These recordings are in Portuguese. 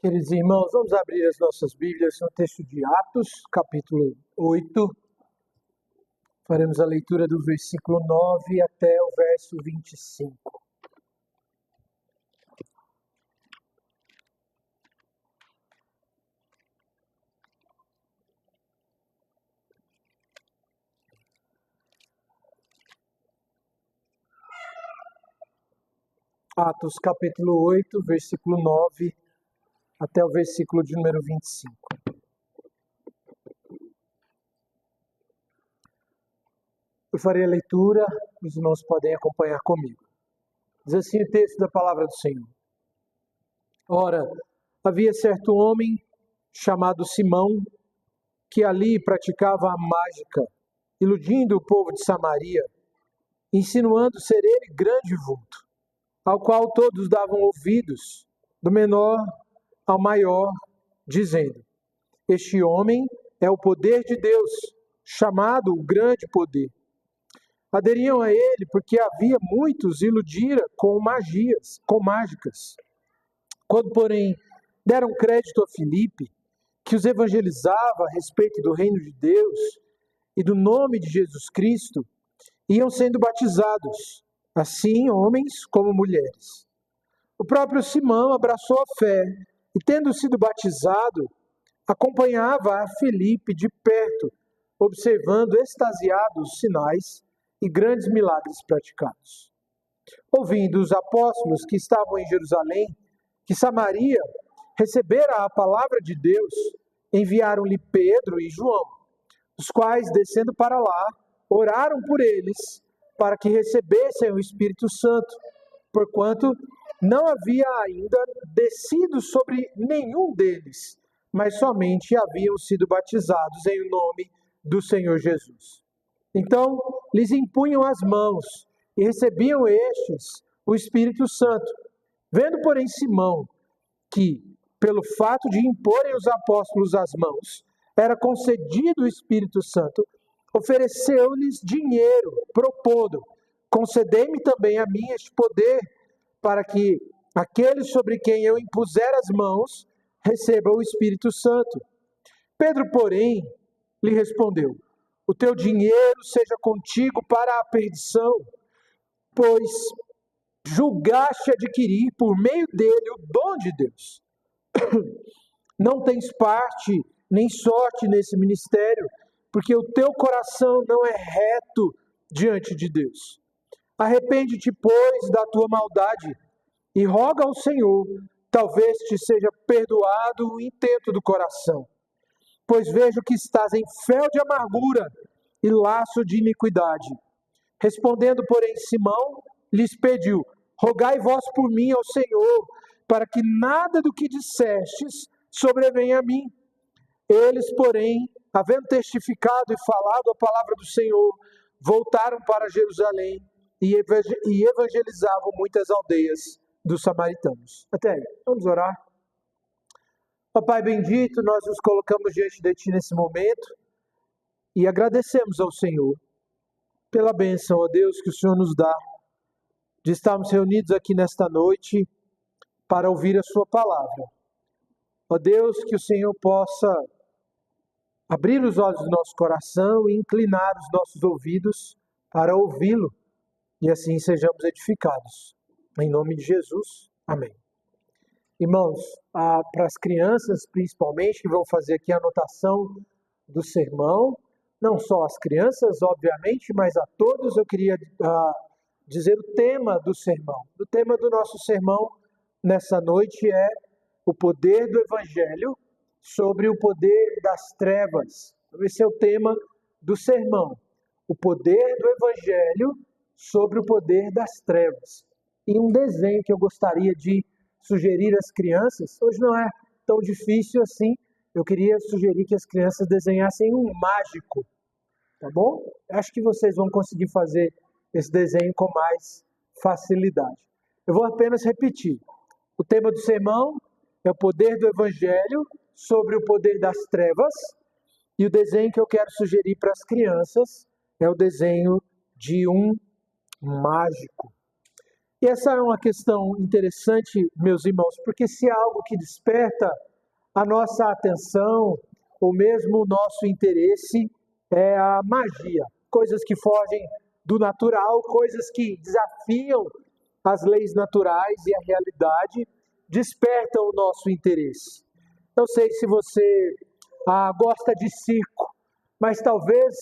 Queridos irmãos, vamos abrir as nossas Bíblias no texto de Atos, capítulo 8. Faremos a leitura do versículo 9 até o verso 25. Atos, capítulo 8, versículo 9 até o versículo de número 25. Eu farei a leitura, os irmãos podem acompanhar comigo. Diz assim o texto da palavra do Senhor. Ora, havia certo homem chamado Simão, que ali praticava a mágica, iludindo o povo de Samaria, insinuando ser ele grande vulto, ao qual todos davam ouvidos, do menor ao maior, dizendo: este homem é o poder de Deus, chamado o grande poder. Aderiam a ele porque havia muitos iludira com mágicas. Quando, porém, deram crédito a Filipe, que os evangelizava a respeito do reino de Deus e do nome de Jesus Cristo, iam sendo batizados, assim homens como mulheres. O próprio Simão abraçou a fé e, tendo sido batizado, acompanhava a Filipe de perto, observando extasiado os sinais e grandes milagres praticados. Ouvindo os apóstolos que estavam em Jerusalém, que Samaria recebera a palavra de Deus, enviaram-lhe Pedro e João, os quais, descendo para lá, oraram por eles, para que recebessem o Espírito Santo, porquanto não havia ainda descido sobre nenhum deles, mas somente haviam sido batizados em nome do Senhor Jesus. Então, lhes impunham as mãos e recebiam estes o Espírito Santo. Vendo, porém, Simão, que, pelo fato de imporem os apóstolos as mãos, era concedido o Espírito Santo, ofereceu-lhes dinheiro, propondo: concedei-me também a mim este poder, para que aqueles sobre quem eu impuser as mãos recebam o Espírito Santo. Pedro, porém, lhe respondeu: o teu dinheiro seja contigo para a perdição, pois julgaste adquirir por meio dele o dom de Deus. Não tens parte nem sorte nesse ministério, porque o teu coração não é reto diante de Deus. Arrepende-te, pois, da tua maldade e roga ao Senhor, talvez te seja perdoado o intento do coração. Pois vejo que estás em fel de amargura e laço de iniquidade. Respondendo, porém, Simão lhes pediu: rogai vós por mim ao Senhor, para que nada do que dissestes sobrevenha a mim. Eles, porém, havendo testificado e falado a palavra do Senhor, voltaram para Jerusalém e evangelizavam muitas aldeias dos samaritanos. Até aí, vamos orar. Pai bendito, nós nos colocamos diante de Ti nesse momento e agradecemos ao Senhor pela bênção, ó Deus, que o Senhor nos dá de estarmos reunidos aqui nesta noite para ouvir a Sua palavra. Ó Deus, que o Senhor possa abrir os olhos do nosso coração e inclinar os nossos ouvidos para ouvi-lo e assim sejamos edificados. Em nome de Jesus, amém. Irmãos, para as crianças principalmente, que vão fazer aqui a anotação do sermão, não só as crianças, obviamente, mas a todos, eu queria dizer o tema do sermão. O tema do nosso sermão nessa noite é o poder do Evangelho sobre o poder das trevas. Esse é o tema do sermão. O poder do Evangelho sobre o poder das trevas. E um desenho que eu gostaria de sugerir às crianças, hoje não é tão difícil assim, eu queria sugerir que as crianças desenhassem um mágico, tá bom? Acho que vocês vão conseguir fazer esse desenho com mais facilidade. Eu vou apenas repetir. O tema do sermão é o poder do Evangelho sobre o poder das trevas, e o desenho que eu quero sugerir para as crianças é o desenho de um mágico. E essa é uma questão interessante, meus irmãos, porque se há algo que desperta a nossa atenção, ou mesmo o nosso interesse, é a magia. Coisas que fogem do natural, coisas que desafiam as leis naturais e a realidade, despertam o nosso interesse. Não sei se você gosta de circo, mas talvez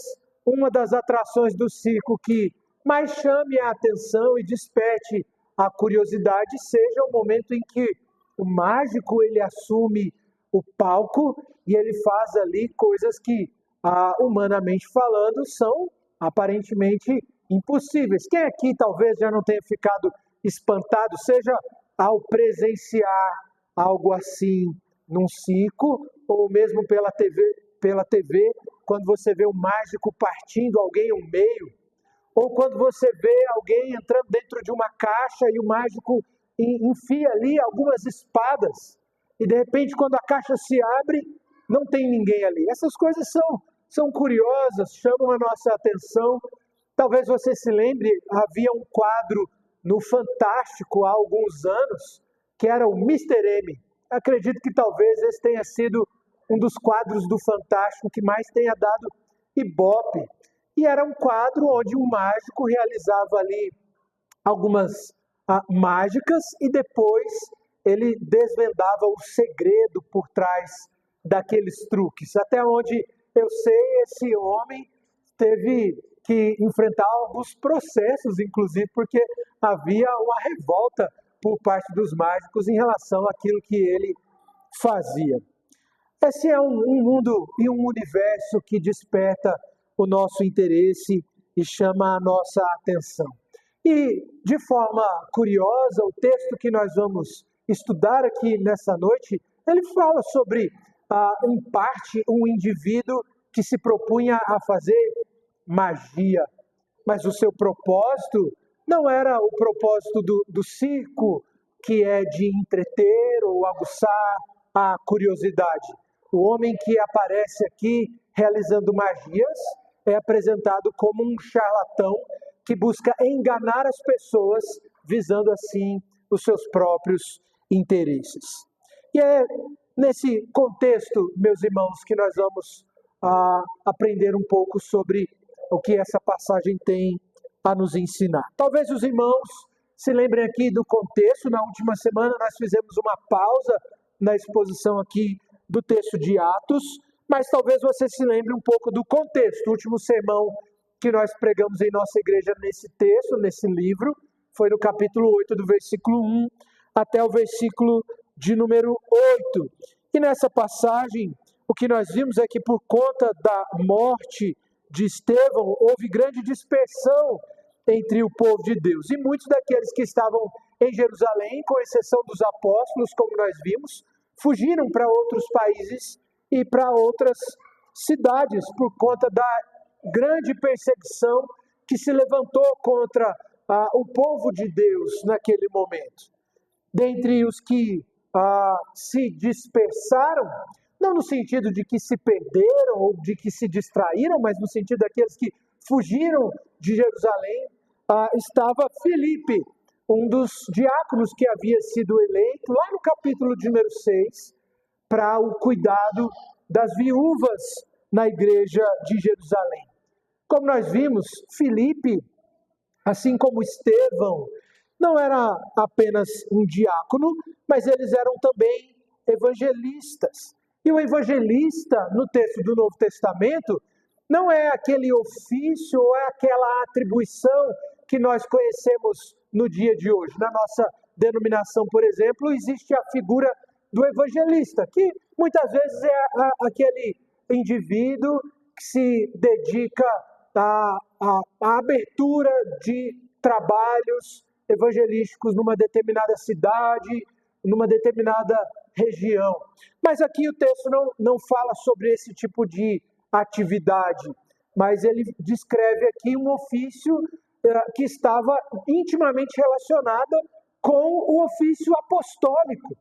uma das atrações do circo que mais chame a atenção e desperte a curiosidade seja o momento em que o mágico ele assume o palco e ele faz ali coisas que, humanamente falando, são aparentemente impossíveis. Quem aqui talvez já não tenha ficado espantado, seja ao presenciar algo assim num circo, ou mesmo pela TV, quando você vê o mágico partindo alguém ao meio, ou quando você vê alguém entrando dentro de uma caixa e o mágico enfia ali algumas espadas, e de repente quando a caixa se abre, não tem ninguém ali. Essas coisas são curiosas, chamam a nossa atenção. Talvez você se lembre, havia um quadro no Fantástico há alguns anos, que era o Mr. M. Acredito que talvez esse tenha sido um dos quadros do Fantástico que mais tenha dado ibope. E era um quadro onde um mágico realizava ali algumas mágicas e depois ele desvendava o segredo por trás daqueles truques. Até onde eu sei, esse homem teve que enfrentar alguns processos, inclusive, porque havia uma revolta por parte dos mágicos em relação àquilo que ele fazia. Esse é um mundo e um universo que desperta o nosso interesse e chama a nossa atenção. E, de forma curiosa, o texto que nós vamos estudar aqui nessa noite, ele fala sobre, em parte, um indivíduo que se propunha a fazer magia, mas o seu propósito não era o propósito do circo, que é de entreter ou aguçar a curiosidade. O homem que aparece aqui realizando magias é apresentado como um charlatão que busca enganar as pessoas, visando assim os seus próprios interesses. E é nesse contexto, meus irmãos, que nós vamos aprender um pouco sobre o que essa passagem tem a nos ensinar. Talvez os irmãos se lembrem aqui do contexto. Na última semana nós fizemos uma pausa na exposição aqui do texto de Atos, mas talvez você se lembre um pouco do contexto. O último sermão que nós pregamos em nossa igreja nesse texto, nesse livro, foi no capítulo 8, do versículo 1 até o versículo de número 8. E nessa passagem, o que nós vimos é que por conta da morte de Estevão, houve grande dispersão entre o povo de Deus. E muitos daqueles que estavam em Jerusalém, com exceção dos apóstolos, como nós vimos, fugiram para outros países e para outras cidades por conta da grande perseguição que se levantou contra o povo de Deus naquele momento. Dentre os que se dispersaram, não no sentido de que se perderam ou de que se distraíram, mas no sentido daqueles que fugiram de Jerusalém, estava Filipe, um dos diáconos que havia sido eleito, lá no capítulo de número 6, para o cuidado das viúvas na igreja de Jerusalém. Como nós vimos, Filipe, assim como Estevão, não era apenas um diácono, mas eles eram também evangelistas. E o evangelista, no texto do Novo Testamento, não é aquele ofício ou é aquela atribuição que nós conhecemos no dia de hoje. Na nossa denominação, por exemplo, existe a figura do evangelista, que muitas vezes é aquele indivíduo que se dedica à abertura de trabalhos evangelísticos numa determinada cidade, numa determinada região. Mas aqui o texto não fala sobre esse tipo de atividade, mas ele descreve aqui um ofício que estava intimamente relacionado com o ofício apostólico.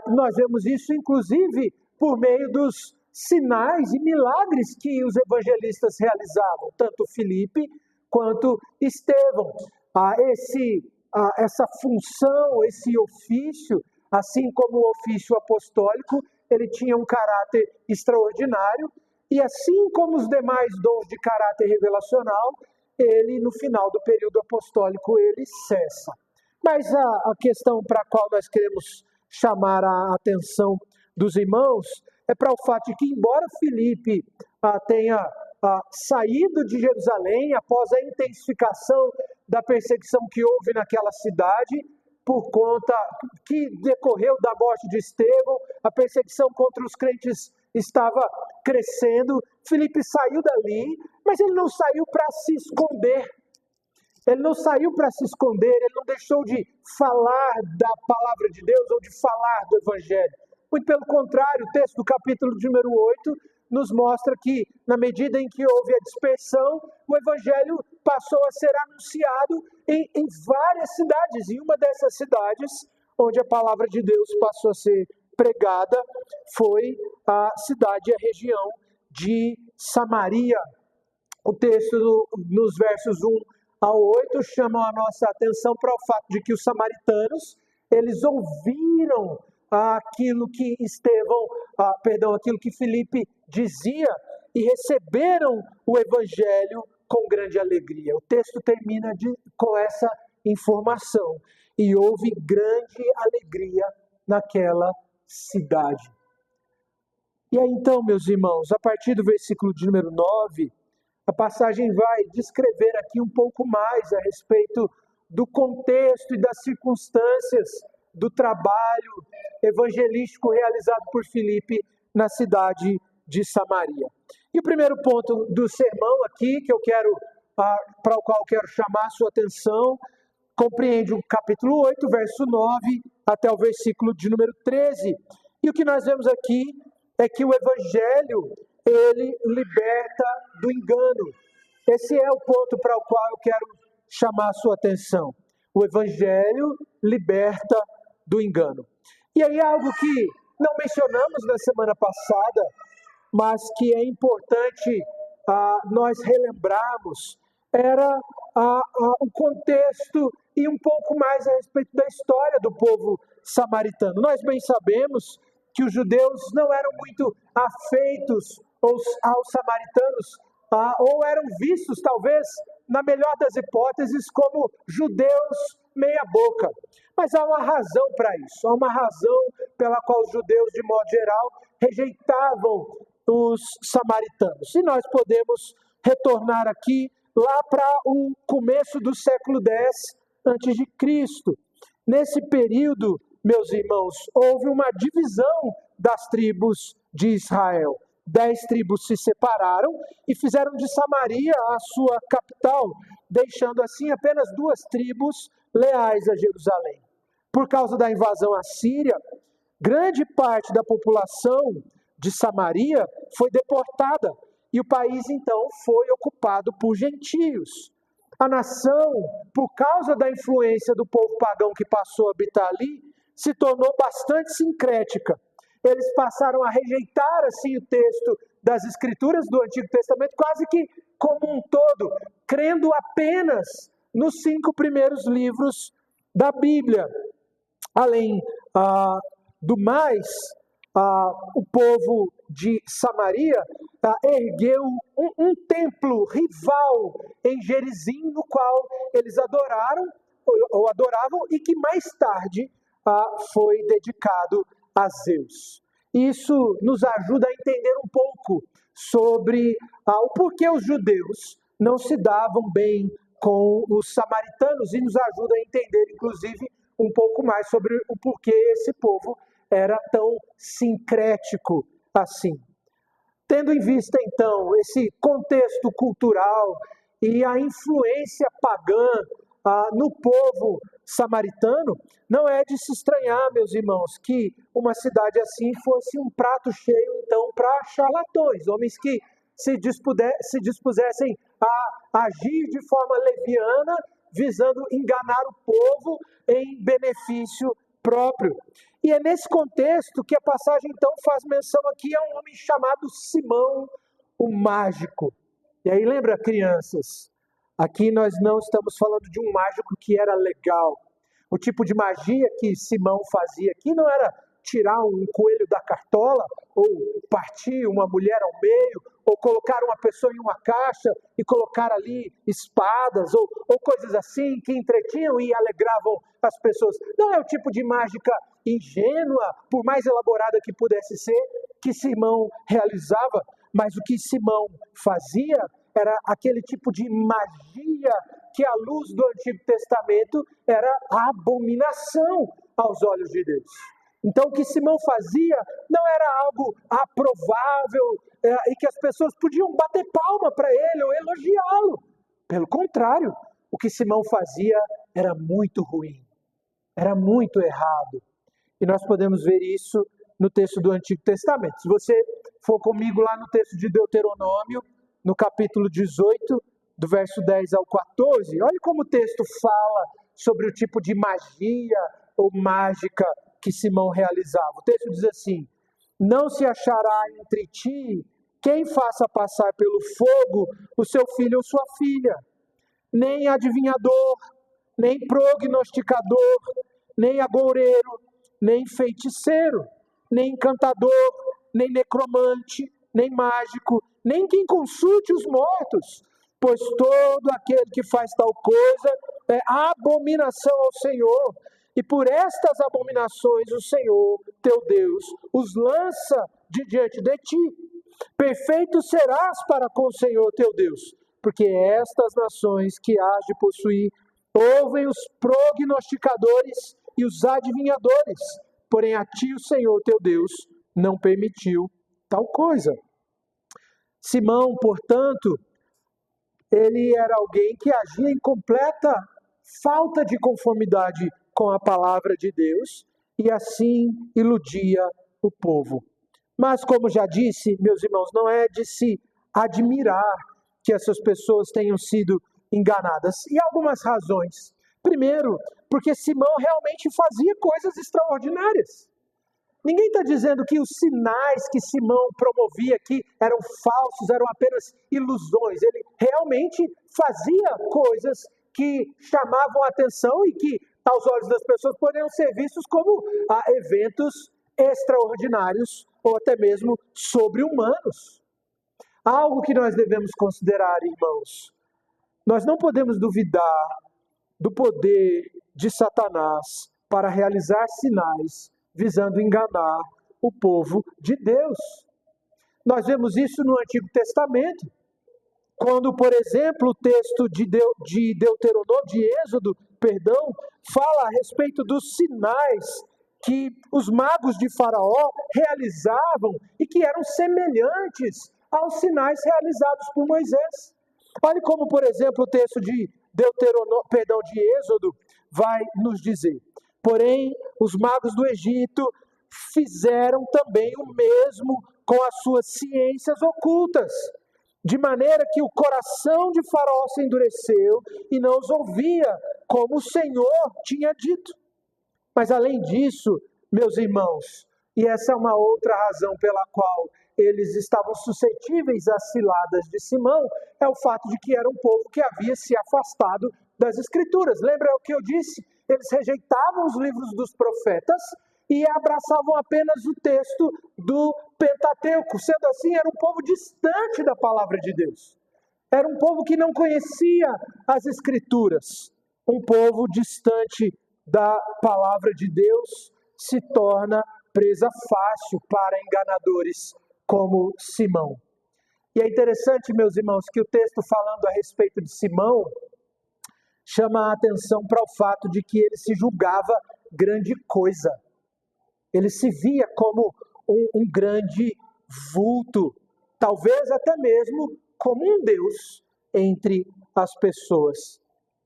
Nós vemos isso, inclusive, por meio dos sinais e milagres que os evangelistas realizavam, tanto Filipe quanto Estevão. Esse essa função, esse ofício, assim como o ofício apostólico, ele tinha um caráter extraordinário, e assim como os demais dons de caráter revelacional, ele, no final do período apostólico, ele cessa. Mas a questão para a qual nós queremos chamar a atenção dos irmãos é para o fato de que, embora Filipe tenha saído de Jerusalém após a intensificação da perseguição que houve naquela cidade, por conta que decorreu da morte de Estevão, a perseguição contra os crentes estava crescendo. Filipe saiu dali, mas ele não saiu para se esconder. Ele não saiu para se esconder, ele não deixou de falar da palavra de Deus ou de falar do Evangelho. Muito pelo contrário, o texto do capítulo de número 8 nos mostra que, na medida em que houve a dispersão, o Evangelho passou a ser anunciado em várias cidades. E uma dessas cidades, onde a palavra de Deus passou a ser pregada, foi a cidade e a região de Samaria. O texto, nos versos 1 ao 8, chama a nossa atenção para o fato de que os samaritanos, eles ouviram aquilo que aquilo que Filipe dizia e receberam o Evangelho com grande alegria. O texto termina com essa informação. E houve grande alegria naquela cidade. E aí então, meus irmãos, a partir do versículo de número 9, a passagem vai descrever aqui um pouco mais a respeito do contexto e das circunstâncias do trabalho evangelístico realizado por Filipe na cidade de Samaria. E o primeiro ponto do sermão aqui, para o qual eu quero chamar a sua atenção, compreende o capítulo 8, verso 9, até o versículo de número 13. E o que nós vemos aqui é que o Evangelho, ele liberta do engano. Esse é o ponto para o qual eu quero chamar a sua atenção. O Evangelho liberta do engano. E aí algo que não mencionamos na semana passada, mas que é importante nós relembrarmos, era o contexto e um pouco mais a respeito da história do povo samaritano. Nós bem sabemos que os judeus não eram muito afeitos aos samaritanos, ou eram vistos, talvez, na melhor das hipóteses, como judeus meia boca. Mas há uma razão para isso, há uma razão pela qual os judeus, de modo geral, rejeitavam os samaritanos. E nós podemos retornar aqui lá para o começo do século X a.C. Nesse período, meus irmãos, houve uma divisão das tribos de Israel. 10 tribos se separaram e fizeram de Samaria a sua capital, deixando assim apenas 2 tribos leais a Jerusalém. Por causa da invasão assíria, grande parte da população de Samaria foi deportada e o país então foi ocupado por gentios. A nação, por causa da influência do povo pagão que passou a habitar ali, se tornou bastante sincrética. Eles passaram a rejeitar assim o texto das Escrituras do Antigo Testamento quase que como um todo, crendo apenas nos 5 primeiros livros da Bíblia. Além do mais, o povo de Samaria ergueu um templo rival em Gerizim, no qual eles adoravam e que mais tarde foi dedicado a Zeus. Isso nos ajuda a entender um pouco sobre o porquê os judeus não se davam bem com os samaritanos e nos ajuda a entender, inclusive, um pouco mais sobre o porquê esse povo era tão sincrético assim. Tendo em vista, então, esse contexto cultural e a influência pagã no povo samaritano, não é de se estranhar, meus irmãos, que uma cidade assim fosse um prato cheio, então, para charlatões, homens que se dispusessem a agir de forma leviana, visando enganar o povo em benefício próprio. E é nesse contexto que a passagem, então, faz menção aqui a um homem chamado Simão, o mágico. E aí, lembra, crianças, Aqui nós não estamos falando de um mágico que era legal. O tipo de magia que Simão fazia aqui não era tirar um coelho da cartola, ou partir uma mulher ao meio, ou colocar uma pessoa em uma caixa e colocar ali espadas, ou coisas assim que entretinham e alegravam as pessoas. Não é o tipo de mágica ingênua, por mais elaborada que pudesse ser, que Simão realizava, mas o que Simão fazia era aquele tipo de magia que, à luz do Antigo Testamento, era abominação aos olhos de Deus. Então, o que Simão fazia não era algo aprovável e que as pessoas podiam bater palma para ele ou elogiá-lo. Pelo contrário, o que Simão fazia era muito ruim, era muito errado. E nós podemos ver isso no texto do Antigo Testamento. Se você for comigo lá no texto de Deuteronômio, no capítulo 18, do verso 10 ao 14, olha como o texto fala sobre o tipo de magia ou mágica que Simão realizava. O texto diz assim: não se achará entre ti quem faça passar pelo fogo o seu filho ou sua filha, nem adivinhador, nem prognosticador, nem agoureiro, nem feiticeiro, nem encantador, nem necromante, nem mágico, nem quem consulte os mortos, pois todo aquele que faz tal coisa é abominação ao Senhor. E por estas abominações o Senhor, teu Deus, os lança de diante de ti. Perfeito serás para com o Senhor, teu Deus, porque estas nações que hás de possuir ouvem os prognosticadores e os adivinhadores, porém a ti o Senhor, teu Deus, não permitiu tal coisa. Simão, portanto, ele era alguém que agia em completa falta de conformidade com a palavra de Deus e assim iludia o povo. Mas, como já disse, meus irmãos, não é de se admirar que essas pessoas tenham sido enganadas. E algumas razões. Primeiro, porque Simão realmente fazia coisas extraordinárias. Ninguém está dizendo que os sinais que Simão promovia aqui eram falsos, eram apenas ilusões. Ele realmente fazia coisas que chamavam a atenção e que, aos olhos das pessoas, poderiam ser vistos como eventos extraordinários ou até mesmo sobre-humanos. Algo que nós devemos considerar, irmãos. Nós não podemos duvidar do poder de Satanás para realizar sinais visando enganar o povo de Deus. Nós vemos isso no Antigo Testamento, quando, por exemplo, o texto de Deuteronômio, de Êxodo, fala a respeito dos sinais que os magos de Faraó realizavam e que eram semelhantes aos sinais realizados por Moisés. Olhe como, por exemplo, o texto de de Êxodo vai nos dizer: porém, os magos do Egito fizeram também o mesmo com as suas ciências ocultas, de maneira que o coração de Faraó se endureceu e não os ouvia, como o Senhor tinha dito. Mas além disso, meus irmãos, e essa é uma outra razão pela qual eles estavam suscetíveis às ciladas de Simão, é o fato de que era um povo que havia se afastado das Escrituras. Lembra o que eu disse? Eles rejeitavam os livros dos profetas e abraçavam apenas o texto do Pentateuco. Sendo assim, era um povo distante da palavra de Deus. Era um povo que não conhecia as Escrituras. Um povo distante da palavra de Deus se torna presa fácil para enganadores como Simão. E é interessante, meus irmãos, que o texto falando a respeito de Simão chama a atenção para o fato de que ele se julgava grande coisa. Ele se via como um grande vulto, talvez até mesmo como um Deus entre as pessoas.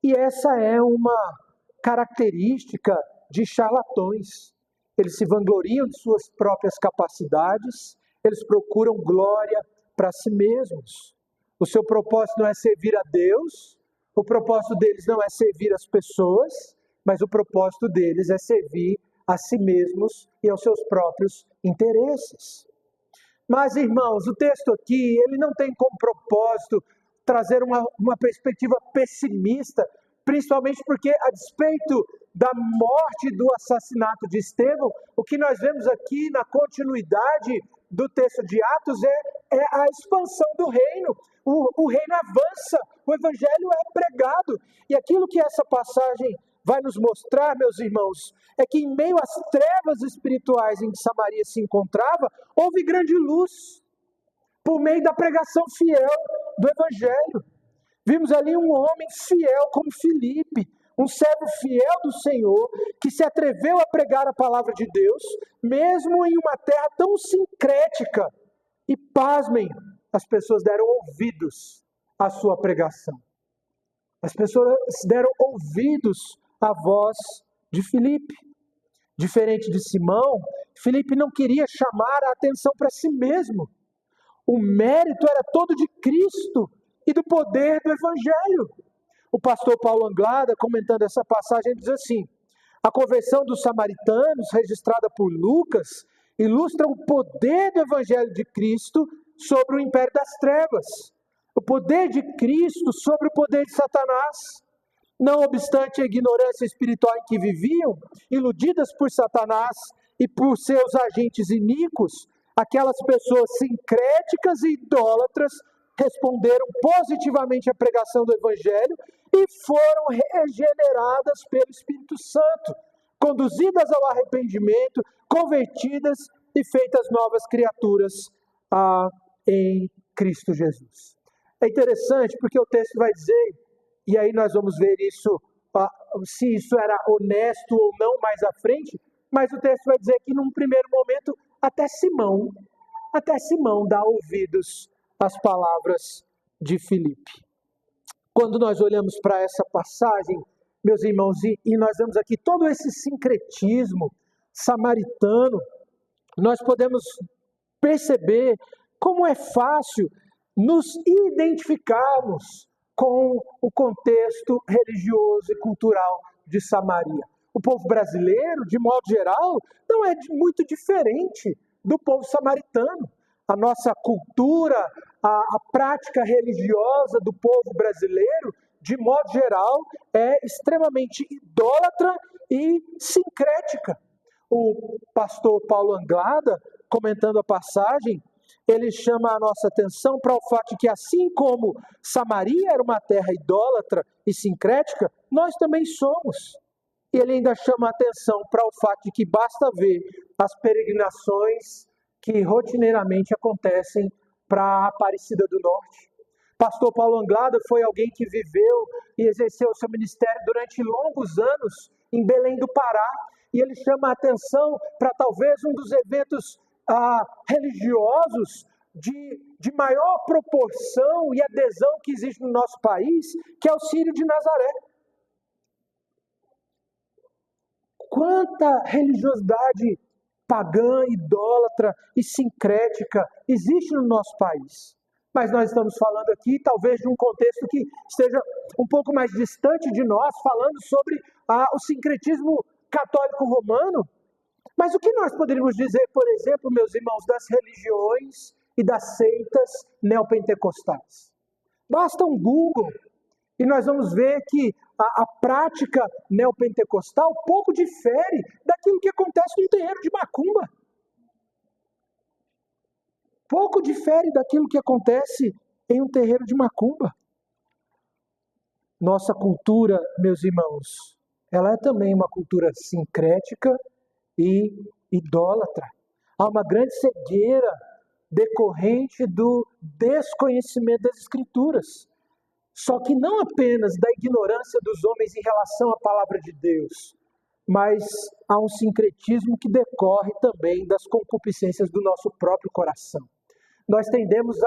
E essa é uma característica de charlatões. Eles se vangloriam de suas próprias capacidades, eles procuram glória para si mesmos. O seu propósito não é servir a Deus, o propósito deles não é servir as pessoas, mas o propósito deles é servir a si mesmos e aos seus próprios interesses. Mas, irmãos, o texto aqui, ele não tem como propósito trazer uma perspectiva pessimista, principalmente porque, a despeito da morte e do assassinato de Estevão, o que nós vemos aqui na continuidade do texto de Atos é a expansão do reino. O reino avança, o evangelho é pregado. E aquilo que essa passagem vai nos mostrar, meus irmãos, é que em meio às trevas espirituais em que Samaria se encontrava, houve grande luz, por meio da pregação fiel do evangelho. Vimos ali um homem fiel como Filipe, um servo fiel do Senhor, que se atreveu a pregar a palavra de Deus, mesmo em uma terra tão sincrética. E pasmem, as pessoas deram ouvidos à sua pregação. As pessoas deram ouvidos à voz de Filipe. Diferente de Simão, Filipe não queria chamar a atenção para si mesmo. O mérito era todo de Cristo e do poder do Evangelho. O pastor Paulo Anglada, comentando essa passagem, diz assim: a conversão dos samaritanos, registrada por Lucas, ilustra o poder do Evangelho de Cristo sobre o império das trevas. O poder de Cristo sobre o poder de Satanás. Não obstante a ignorância espiritual em que viviam, iludidas por Satanás e por seus agentes iníquos, aquelas pessoas sincréticas e idólatras responderam positivamente à pregação do Evangelho e foram regeneradas pelo Espírito Santo, conduzidas ao arrependimento, convertidas e feitas novas criaturas em Cristo Jesus. É interessante porque o texto vai dizer, e aí nós vamos ver isso, se isso era honesto ou não mais à frente, mas o texto vai dizer que num primeiro momento até Simão dá ouvidos às palavras de Filipe. Quando nós olhamos para essa passagem, meus irmãos, e nós vemos aqui todo esse sincretismo samaritano, nós podemos perceber como é fácil nos identificarmos com o contexto religioso e cultural de Samaria. O povo brasileiro, de modo geral, não é muito diferente do povo samaritano. A nossa cultura, a prática religiosa do povo brasileiro, de modo geral, é extremamente idólatra e sincrética. O pastor Paulo Anglada, comentando a passagem, ele chama a nossa atenção para o fato de que, assim como Samaria era uma terra idólatra e sincrética, nós também somos. E ele ainda chama a atenção para o fato de que basta ver as peregrinações que rotineiramente acontecem para a Aparecida do Norte. Pastor Paulo Anglada foi alguém que viveu e exerceu o seu ministério durante longos anos em Belém do Pará, e ele chama a atenção para talvez um dos eventos religiosos de maior proporção e adesão que existe no nosso país, que é o Círio de Nazaré. Quanta religiosidade pagã, idólatra e sincrética existe no nosso país. Mas nós estamos falando aqui, talvez, de um contexto que esteja um pouco mais distante de nós, falando sobre o sincretismo católico romano. Mas o que nós poderíamos dizer, por exemplo, meus irmãos, das religiões e das seitas neopentecostais? Basta um Google e nós vamos ver que a prática neopentecostal pouco difere daquilo que acontece no terreiro de macumba. Pouco difere daquilo que acontece em um terreiro de macumba. Nossa cultura, meus irmãos, ela é também uma cultura sincrética e idólatra. Há uma grande cegueira decorrente do desconhecimento das Escrituras. Só que não apenas da ignorância dos homens em relação à palavra de Deus, mas há um sincretismo que decorre também das concupiscências do nosso próprio coração. Nós tendemos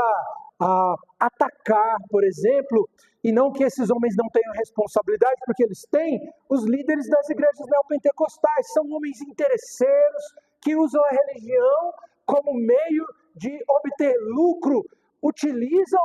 a atacar, por exemplo, e não que esses homens não tenham responsabilidade, porque eles têm, os líderes das igrejas neopentecostais. São homens interesseiros que usam a religião como meio de obter lucro, utilizam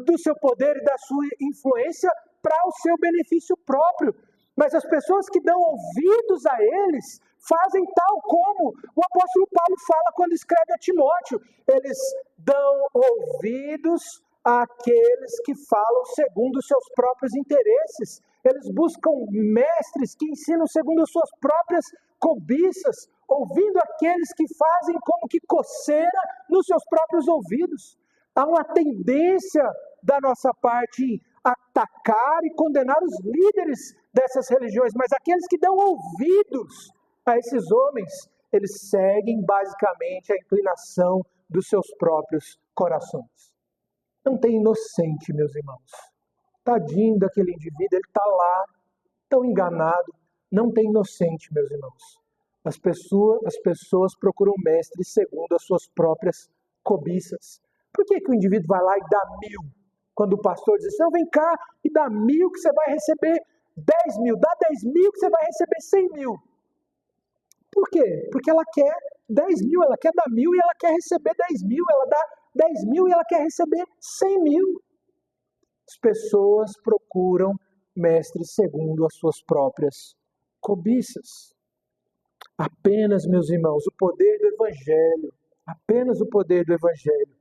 do seu poder e da sua influência para o seu benefício próprio. Mas as pessoas que dão ouvidos a eles fazem tal como o apóstolo Paulo fala quando escreve a Timóteo. Eles dão ouvidos àqueles que falam segundo os seus próprios interesses. Eles buscam mestres que ensinam segundo as suas próprias cobiças, ouvindo aqueles que fazem como que coceira nos seus próprios ouvidos. Há uma tendência da nossa parte em atacar e condenar os líderes dessas religiões, mas aqueles que dão ouvidos a esses homens, eles seguem basicamente a inclinação dos seus próprios corações. Não tem inocente, meus irmãos. Tadinho daquele indivíduo, ele está lá, tão enganado. Não tem inocente, meus irmãos. As pessoas procuram mestres segundo as suas próprias cobiças. Por que o indivíduo vai lá e dá 1.000? Quando o pastor diz, não, vem cá e dá 1.000 que você vai receber 10.000. Dá 10.000 que você vai receber 100.000. Por quê? Porque ela quer 10.000, ela quer dar 1.000 e ela quer receber 10.000. Ela dá 10.000 e ela quer receber 100.000. As pessoas procuram mestres segundo as suas próprias cobiças. Apenas, meus irmãos, o poder do Evangelho, apenas o poder do Evangelho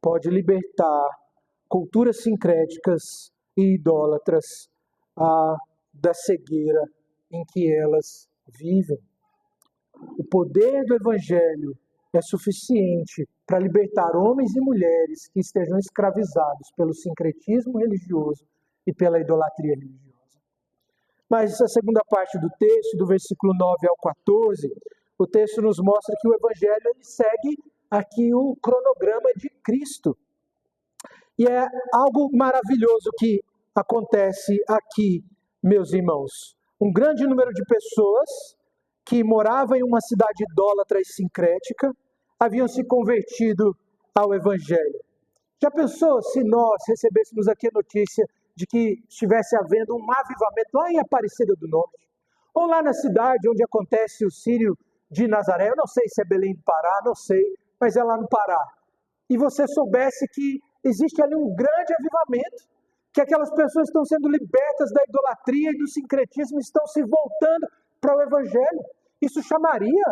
pode libertar culturas sincréticas e idólatras da cegueira em que elas vivem. O poder do Evangelho é suficiente para libertar homens e mulheres que estejam escravizados pelo sincretismo religioso e pela idolatria religiosa. Mas a segunda parte do texto, do versículo 9 ao 14, o texto nos mostra que o Evangelho ele segue aqui o cronograma de Cristo. E é algo maravilhoso que acontece aqui, meus irmãos. Um grande número de pessoas que moravam em uma cidade idólatra e sincrética haviam se convertido ao Evangelho. Já pensou se nós recebêssemos aqui a notícia de que estivesse havendo um avivamento lá em Aparecida do Norte? Ou lá na cidade onde acontece o Círio de Nazaré, eu não sei se é Belém do Pará, não sei, mas é lá no Pará. E você soubesse que existe ali um grande avivamento, que aquelas pessoas estão sendo libertas da idolatria e do sincretismo, estão se voltando para o Evangelho. Isso chamaria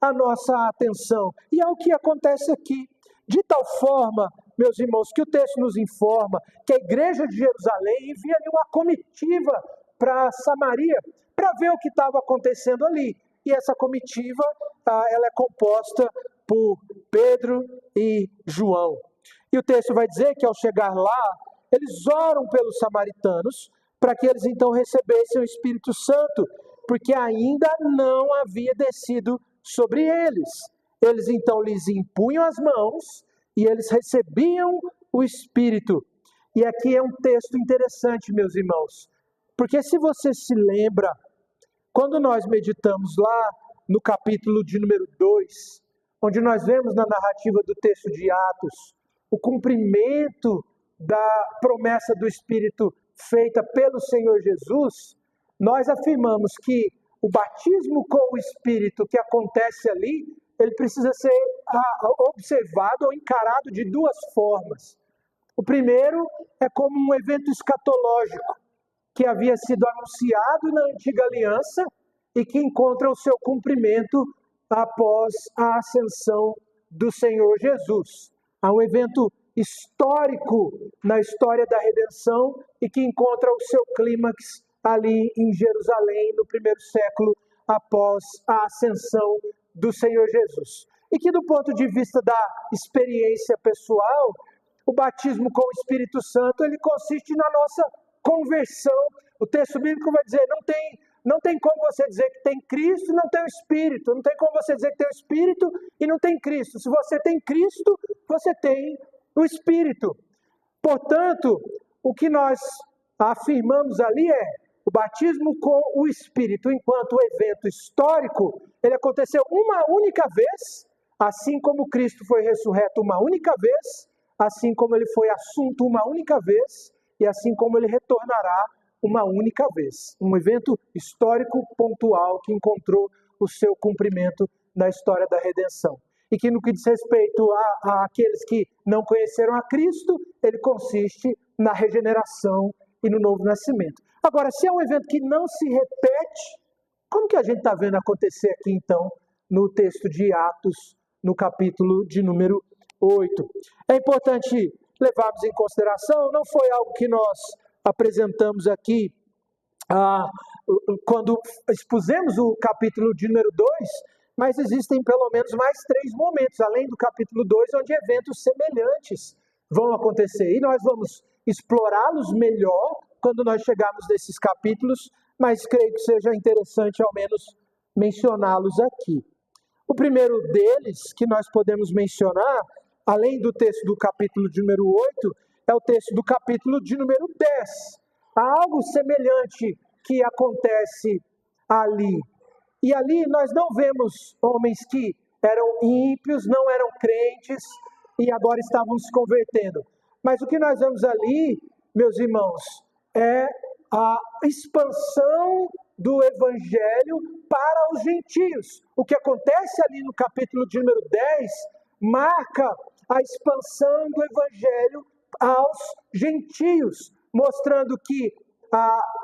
a nossa atenção. E é o que acontece aqui. De tal forma, meus irmãos, que o texto nos informa que a igreja de Jerusalém envia ali uma comitiva para Samaria, para ver o que estava acontecendo ali. E essa comitiva, ela é composta por Pedro e João. E o texto vai dizer que ao chegar lá, eles oram pelos samaritanos, para que eles então recebessem o Espírito Santo, porque ainda não havia descido sobre eles. Eles então lhes impunham as mãos e eles recebiam o Espírito. E aqui é um texto interessante, meus irmãos, porque se você se lembra, quando nós meditamos lá no capítulo de número 2, onde nós vemos na narrativa do texto de Atos, o cumprimento da promessa do Espírito feita pelo Senhor Jesus, nós afirmamos que o batismo com o Espírito que acontece ali, ele precisa ser observado ou encarado de duas formas. O primeiro é como um evento escatológico, que havia sido anunciado na antiga aliança e que encontra o seu cumprimento após a ascensão do Senhor Jesus. Há um evento histórico na história da redenção e que encontra o seu clímax ali em Jerusalém, no primeiro século após a ascensão do Senhor Jesus. E que do ponto de vista da experiência pessoal, o batismo com o Espírito Santo, ele consiste na nossa conversão. O texto bíblico vai dizer, não tem como você dizer que tem Cristo e não tem o Espírito. Não tem como você dizer que tem o Espírito e não tem Cristo. Se você tem Cristo, você tem o Espírito. Portanto, o que nós afirmamos ali é o batismo com o Espírito, enquanto o evento histórico, ele aconteceu uma única vez, assim como Cristo foi ressurreto uma única vez, assim como ele foi assunto uma única vez, e assim como ele retornará uma única vez. Um evento histórico pontual que encontrou o seu cumprimento na história da redenção. E que no que diz respeito àqueles que não conheceram a Cristo, ele consiste na regeneração e no novo nascimento. Agora, se é um evento que não se repete, como que a gente está vendo acontecer aqui então no texto de Atos, no capítulo de número 8? É importante levarmos em consideração, não foi algo que nós apresentamos aqui quando expusemos o capítulo de número 2, mas existem pelo menos mais 3 momentos, além do capítulo 2, onde eventos semelhantes vão acontecer. E nós vamos explorá-los melhor quando nós chegarmos nesses capítulos, mas creio que seja interessante ao menos mencioná-los aqui. O primeiro deles que nós podemos mencionar, além do texto do capítulo de número 8, é o texto do capítulo de número 10. Há algo semelhante que acontece ali. E ali nós não vemos homens que eram ímpios, não eram crentes e agora estavam se convertendo. Mas o que nós vemos ali, meus irmãos, é a expansão do evangelho para os gentios. O que acontece ali no capítulo de número 10 marca a expansão do evangelho aos gentios, mostrando que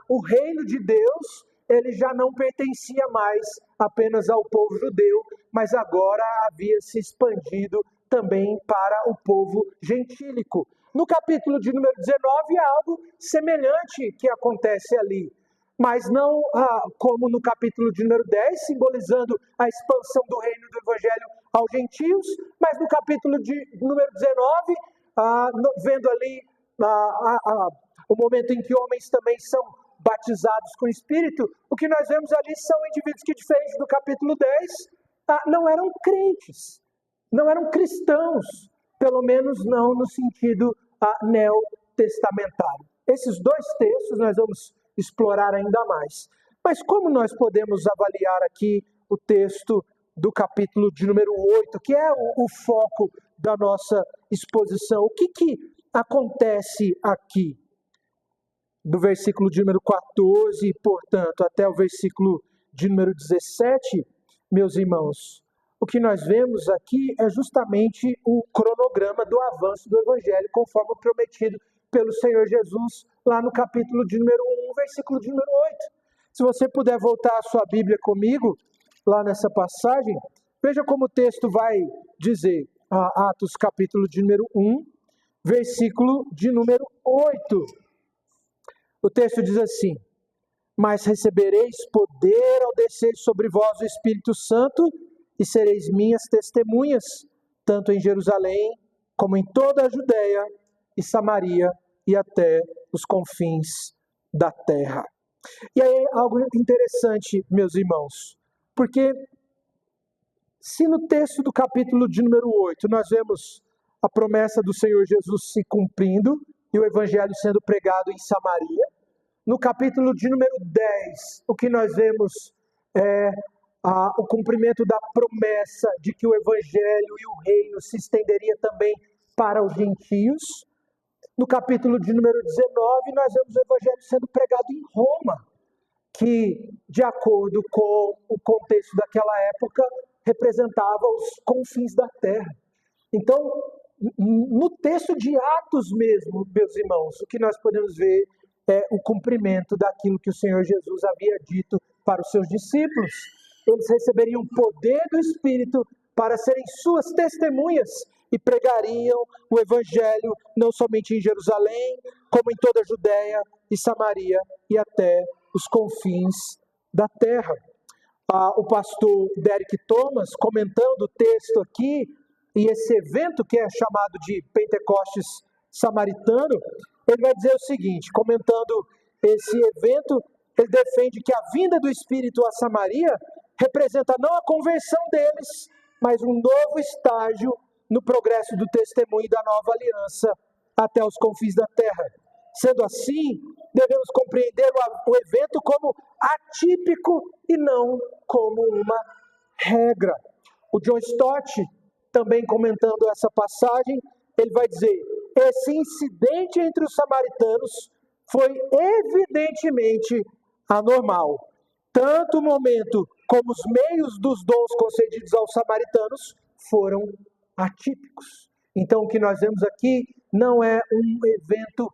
o reino de Deus ele já não pertencia mais apenas ao povo judeu, mas agora havia se expandido também para o povo gentílico. No capítulo de número 19 há algo semelhante que acontece ali, mas não como no capítulo de número 10, simbolizando a expansão do reino do evangelho aos gentios, mas no capítulo de número 19, vendo ali o momento em que homens também são batizados com o Espírito, o que nós vemos ali são indivíduos que, diferente do capítulo 10, não eram crentes, não eram cristãos, pelo menos não no sentido neotestamentário. Esses 2 textos nós vamos explorar ainda mais. Mas como nós podemos avaliar aqui o texto do capítulo de número 8, que é o foco da nossa exposição? O que acontece aqui? Do versículo de número 14, portanto, até o versículo de número 17, meus irmãos, o que nós vemos aqui é justamente o cronograma do avanço do Evangelho, conforme prometido pelo Senhor Jesus, lá no capítulo de número 1, versículo de número 8. Se você puder voltar a sua Bíblia comigo, lá nessa passagem, veja como o texto vai dizer, Atos capítulo de número 1, versículo de número 8. O texto diz assim: mas recebereis poder ao descer sobre vós o Espírito Santo e sereis minhas testemunhas, tanto em Jerusalém como em toda a Judéia e Samaria e até os confins da terra. E aí algo interessante, meus irmãos, porque se no texto do capítulo de número 8 nós vemos a promessa do Senhor Jesus se cumprindo e o evangelho sendo pregado em Samaria, no capítulo de número 10, o que nós vemos é o cumprimento da promessa de que o evangelho e o reino se estenderia também para os gentios. No capítulo de número 19, nós vemos o evangelho sendo pregado em Roma, que, de acordo com o contexto daquela época, representava os confins da terra. Então, no texto de Atos mesmo, meus irmãos, o que nós podemos ver é o cumprimento daquilo que o Senhor Jesus havia dito para os seus discípulos. Eles receberiam poder do Espírito para serem suas testemunhas e pregariam o Evangelho não somente em Jerusalém, como em toda a Judéia e Samaria e até os confins da terra. O pastor Derek Thomas, comentando o texto aqui, e esse evento que é chamado de Pentecostes Samaritano, ele vai dizer o seguinte, comentando esse evento, ele defende que a vinda do Espírito a Samaria representa não a conversão deles, mas um novo estágio no progresso do testemunho da nova aliança até os confins da terra. Sendo assim, devemos compreender o evento como atípico e não como uma regra. O John Stott, também comentando essa passagem, ele vai dizer: esse incidente entre os samaritanos foi evidentemente anormal. Tanto o momento como os meios dos dons concedidos aos samaritanos foram atípicos. Então, o que nós vemos aqui não é um evento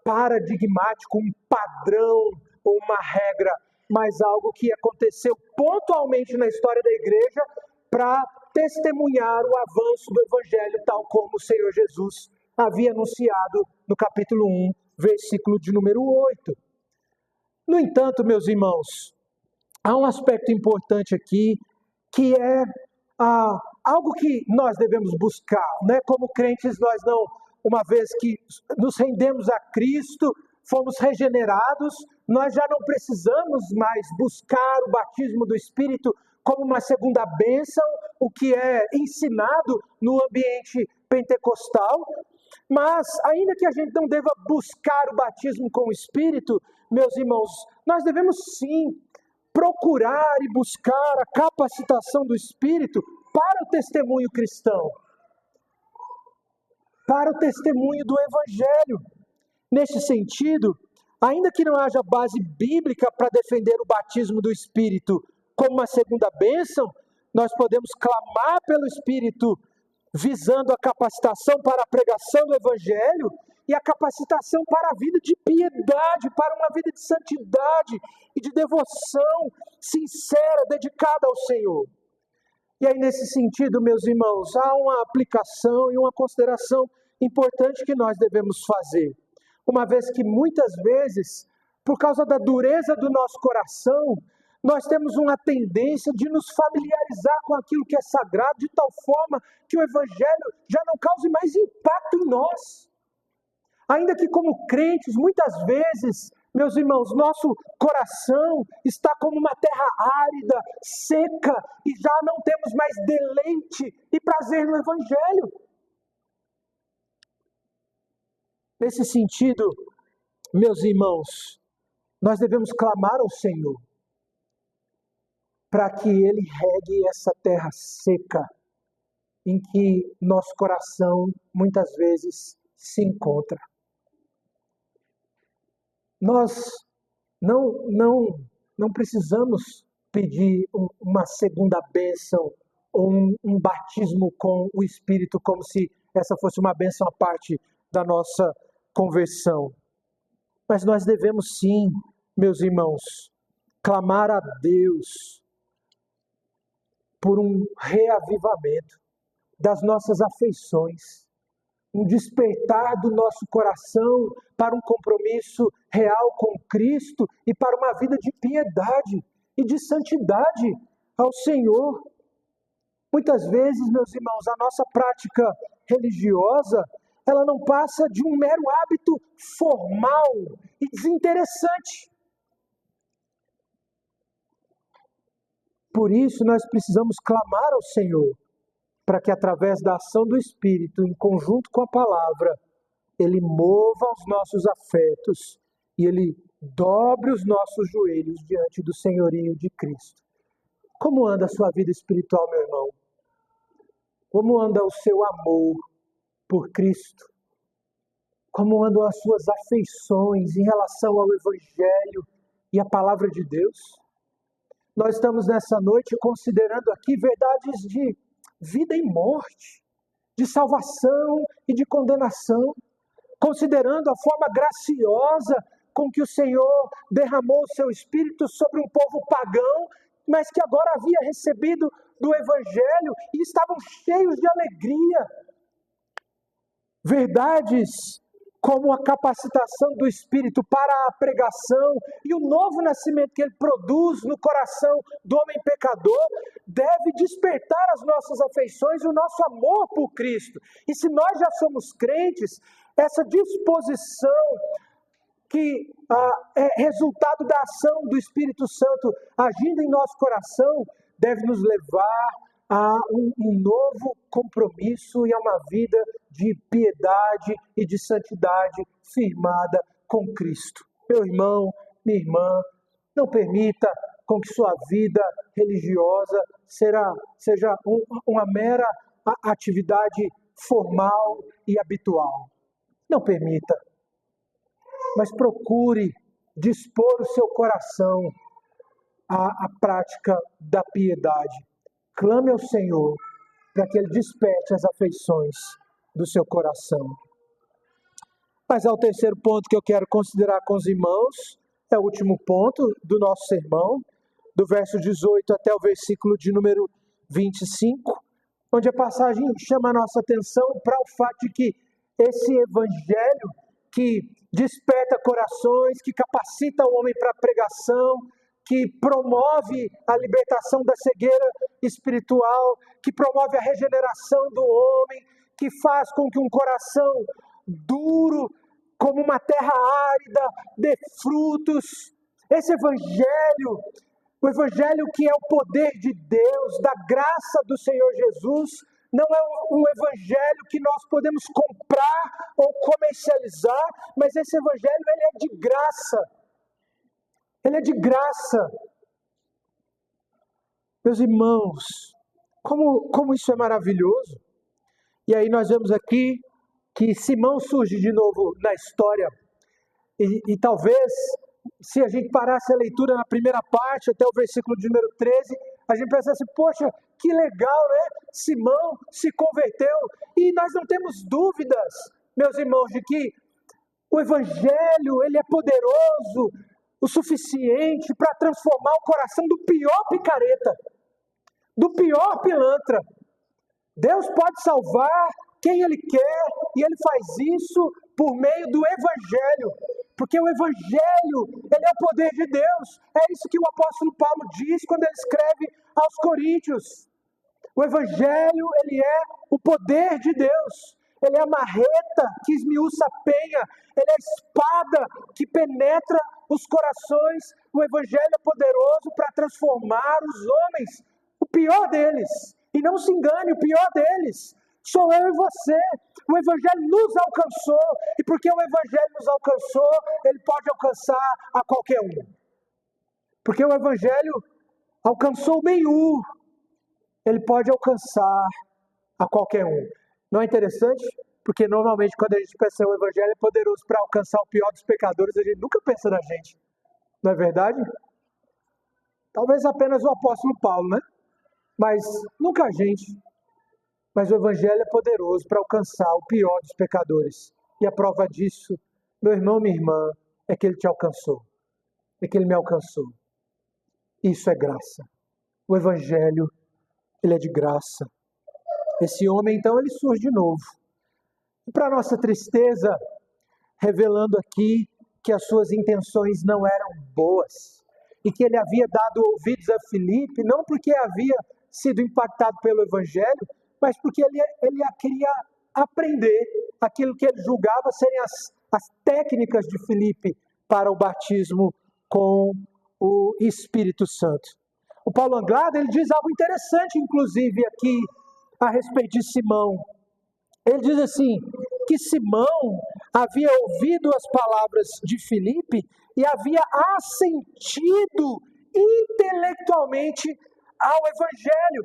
paradigmático, um padrão ou uma regra, mas algo que aconteceu pontualmente na história da igreja para testemunhar o avanço do Evangelho, tal como o Senhor Jesus havia anunciado no capítulo 1, versículo de número 8. No entanto, meus irmãos, há um aspecto importante aqui, que é algo que nós devemos buscar, né? Como crentes, nós não, uma vez que nos rendemos a Cristo, fomos regenerados, nós já não precisamos mais buscar o batismo do Espírito como uma segunda bênção, o que é ensinado no ambiente pentecostal. Mas, ainda que a gente não deva buscar o batismo com o Espírito, meus irmãos, nós devemos sim procurar e buscar a capacitação do Espírito para o testemunho cristão, para o testemunho do Evangelho. Neste sentido, ainda que não haja base bíblica para defender o batismo do Espírito como uma segunda bênção, nós podemos clamar pelo Espírito visando a capacitação para a pregação do Evangelho e a capacitação para a vida de piedade, para uma vida de santidade e de devoção sincera, dedicada ao Senhor. E aí, nesse sentido, meus irmãos, há uma aplicação e uma consideração importante que nós devemos fazer. Uma vez que muitas vezes, por causa da dureza do nosso coração, nós temos uma tendência de nos familiarizar com aquilo que é sagrado, de tal forma que o Evangelho já não cause mais impacto em nós. Ainda que como crentes, muitas vezes, meus irmãos, nosso coração está como uma terra árida, seca, e já não temos mais deleite e prazer no Evangelho. Nesse sentido, meus irmãos, nós devemos clamar ao Senhor para que Ele regue essa terra seca em que nosso coração muitas vezes se encontra. Nós não precisamos pedir uma segunda bênção ou um batismo com o Espírito como se essa fosse uma bênção à parte da nossa conversão. Mas nós devemos sim, meus irmãos, clamar a Deus por um reavivamento das nossas afeições, um despertar do nosso coração para um compromisso real com Cristo e para uma vida de piedade e de santidade ao Senhor. Muitas vezes, meus irmãos, a nossa prática religiosa, ela não passa de um mero hábito formal e desinteressante. Por isso, nós precisamos clamar ao Senhor, para que através da ação do Espírito, em conjunto com a palavra, Ele mova os nossos afetos e Ele dobre os nossos joelhos diante do senhorio de Cristo. Como anda a sua vida espiritual, meu irmão? Como anda o seu amor por Cristo? Como andam as suas afeições em relação ao Evangelho e à palavra de Deus? Nós estamos nessa noite considerando aqui verdades de vida e morte, de salvação e de condenação, considerando a forma graciosa com que o Senhor derramou o seu Espírito sobre um povo pagão, mas que agora havia recebido do Evangelho e estavam cheios de alegria. Verdades como a capacitação do Espírito para a pregação e o novo nascimento que Ele produz no coração do homem pecador, deve despertar as nossas afeições e o nosso amor por Cristo. E se nós já somos crentes, essa disposição que é resultado da ação do Espírito Santo agindo em nosso coração, deve nos levar a um novo compromisso e a uma vida de piedade e de santidade firmada com Cristo. Meu irmão, minha irmã, não permita com que sua vida religiosa seja uma mera atividade formal e habitual. Não permita, mas procure dispor o seu coração à prática da piedade. Clame ao Senhor para que Ele desperte as afeições do seu coração. Mas há o terceiro ponto que eu quero considerar com os irmãos, é o último ponto do nosso sermão, do verso 18 até o versículo de número 25, onde a passagem chama a nossa atenção para o fato de que esse evangelho que desperta corações, que capacita o homem para a pregação, que promove a libertação da cegueira espiritual, que promove a regeneração do homem, que faz com que um coração duro, como uma terra árida, dê frutos. Esse evangelho, o evangelho que é o poder de Deus, da graça do Senhor Jesus, não é um evangelho que nós podemos comprar ou comercializar, mas esse evangelho ele é de graça. Ele é de graça. Meus irmãos, como isso é maravilhoso. E aí nós vemos aqui que Simão surge de novo na história. E talvez, se a gente parasse a leitura na primeira parte, até o versículo de número 13, a gente pensasse, poxa, que legal, né? Simão se converteu. E nós não temos dúvidas, meus irmãos, de que o evangelho, ele é poderoso o suficiente para transformar o coração do pior picareta, do pior pilantra. Deus pode salvar quem Ele quer, e Ele faz isso por meio do Evangelho, porque o Evangelho, ele é o poder de Deus. É isso que o apóstolo Paulo diz quando ele escreve aos Coríntios. O Evangelho, ele é o poder de Deus. Ele é a marreta que esmiuça a penha, ele é a espada que penetra os corações. O Evangelho é poderoso para transformar os homens, o pior deles. E não se engane, o pior deles sou eu e você. O Evangelho nos alcançou, e porque o Evangelho nos alcançou, ele pode alcançar a qualquer um. Porque o Evangelho alcançou o Benhur, ele pode alcançar a qualquer um. Não é interessante? Porque normalmente quando a gente pensa o Evangelho é poderoso para alcançar o pior dos pecadores, a gente nunca pensa na gente. Não é verdade? Talvez apenas o apóstolo Paulo, né? Mas nunca a gente. Mas o Evangelho é poderoso para alcançar o pior dos pecadores. E a prova disso, meu irmão, minha irmã, é que ele te alcançou. É que ele me alcançou. Isso é graça. O Evangelho, ele é de graça. Esse homem, então, ele surge de novo. E para nossa tristeza, revelando aqui que as suas intenções não eram boas. E que ele havia dado ouvidos a Filipe, não porque havia sido impactado pelo Evangelho, mas porque ele queria aprender aquilo que ele julgava serem as técnicas de Filipe para o batismo com o Espírito Santo. O Paulo Anglada, ele diz algo interessante, inclusive, aqui a respeito de Simão. Ele diz assim, que Simão havia ouvido as palavras de Filipe e havia assentido intelectualmente ao Evangelho.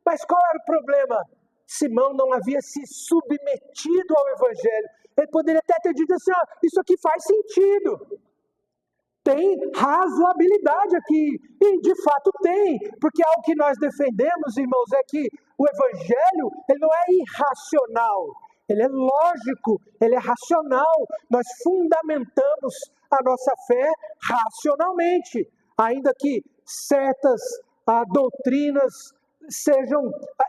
Mas qual era o problema? Simão não havia se submetido ao Evangelho. Ele poderia até ter dito assim, isso aqui faz sentido. Tem razoabilidade aqui. E de fato tem. Porque algo que nós defendemos, irmãos, é que o Evangelho, ele não é irracional. Ele é lógico, ele é racional. Nós fundamentamos a nossa fé racionalmente. Ainda que certas doutrinas sejam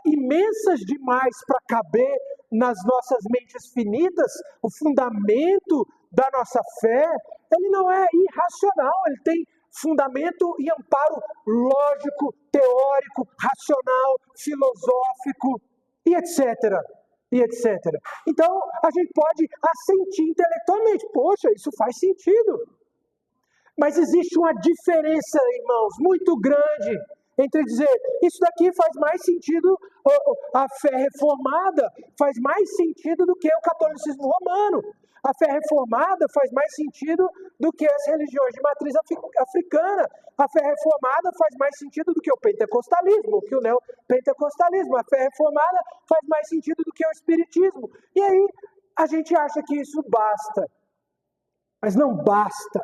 imensas demais para caber nas nossas mentes finitas, o fundamento da nossa fé, ele não é irracional, ele tem fundamento e amparo lógico, teórico, racional, filosófico e etc. E etc. Então, a gente pode assentir intelectualmente, poxa, isso faz sentido. Mas existe uma diferença, irmãos, muito grande entre dizer, isso daqui faz mais sentido, a fé reformada faz mais sentido do que o catolicismo romano. A fé reformada faz mais sentido do que as religiões de matriz africana. A fé reformada faz mais sentido do que o pentecostalismo, que o neopentecostalismo. A fé reformada faz mais sentido do que o espiritismo. E aí a gente acha que isso basta. Mas não basta.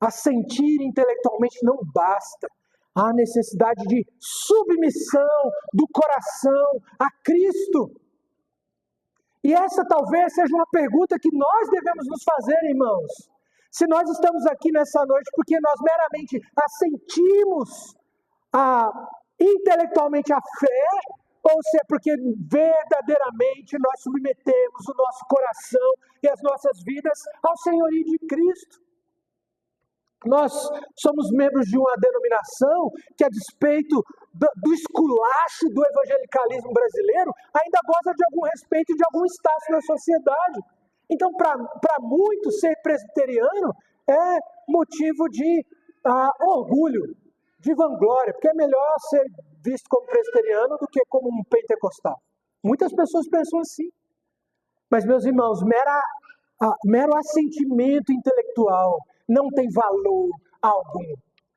Assentir intelectualmente não basta. Há necessidade de submissão do coração a Cristo. E essa talvez seja uma pergunta que nós devemos nos fazer, irmãos. Se nós estamos aqui nessa noite porque nós meramente assentimos intelectualmente a fé, ou se é porque verdadeiramente nós submetemos o nosso coração e as nossas vidas ao senhorio de Cristo. Nós somos membros de uma denominação que, a despeito do esculacho do evangelicalismo brasileiro, ainda goza de algum respeito e de algum status na sociedade. Então, para muitos, ser presbiteriano é motivo de orgulho, de vanglória, porque é melhor ser visto como presbiteriano do que como um pentecostal. Muitas pessoas pensam assim. Mas, meus irmãos, mero assentimento intelectual não tem valor algum.